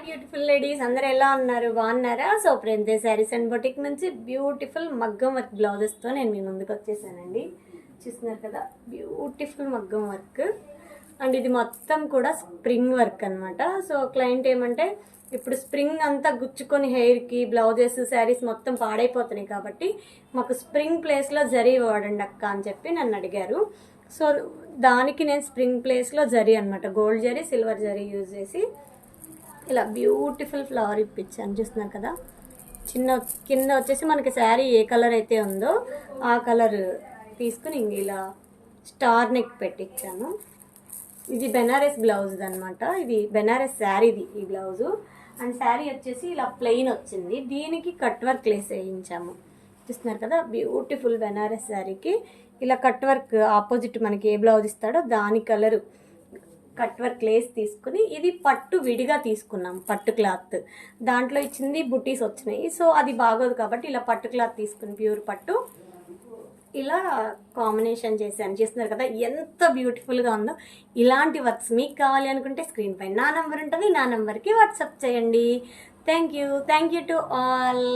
Beautiful ladies అందరూ ఎలా ఉన్నారు? బాగున్నారా? సో ప్రేమ్తే శారీస్ అండ్ బొటిక్ నుంచి బ్యూటిఫుల్ మగ్గం వర్క్ బ్లౌజెస్తో నేను మీ ముందుకు వచ్చేసానండి. చూస్తున్నారు కదా, బ్యూటిఫుల్ మగ్గం వర్క్. అండ్ ఇది మొత్తం కూడా స్ప్రింగ్ వర్క్ అనమాట. సో క్లయింట్ ఏమంటే, ఇప్పుడు స్ప్రింగ్ అంతా గుచ్చుకొని హెయిర్కి బ్లౌజెస్ శారీస్ మొత్తం పాడైపోతున్నాయి కాబట్టి మాకు స్ప్రింగ్ ప్లేస్లో జరీ వాడండి అక్క అని చెప్పి నన్ను అడిగారు. సో దానికి నేను స్ప్రింగ్ ప్లేస్లో జరీ అనమాట, gold zari silver zari use చేసి ఇలా బ్యూటిఫుల్ ఫ్లవర్ ఇప్పించాను. చూస్తున్నారు కదా, చిన్న కింద వచ్చేసి మనకి శారీ ఏ కలర్ అయితే ఉందో ఆ కలర్ తీసుకుని ఇంక ఇలా స్టార్ నెక్ పెట్టించాను. ఇది బెనారస్ బ్లౌజ్ అనమాట. ఇది బెనారస్ శారీది ఈ బ్లౌజు. అండ్ శారీ వచ్చేసి ఇలా ప్లెయిన్ వచ్చింది, దీనికి కట్ వర్క్ లేస్ వేయించాము. చూస్తున్నారు కదా, బ్యూటిఫుల్ బెనారస్ శారీకి ఇలా కట్ వర్క్ ఆపోజిట్ మనకి ఏ బ్లౌజ్ ఇస్తాడో దాని కలరు కట్ వర్క్ లేస్ తీసుకుని, ఇది పట్టు విడిగా తీసుకున్నాం, పట్టు క్లాత్ దాంట్లో ఇచ్చింది బుటీస్ వచ్చినాయి. సో అది బాగోదు కాబట్టి ఇలా పట్టు క్లాత్ తీసుకుని ప్యూర్ పట్టు ఇలా కాంబినేషన్ చేశాను. చేస్తున్నారు కదా ఎంత బ్యూటిఫుల్గా ఉందో. ఇలాంటి వర్క్స్ మీకు కావాలి అనుకుంటే స్క్రీన్ పైన నా నెంబర్ ఉంటుంది, నా నెంబర్కి వాట్సాప్ చేయండి. Thank you to all.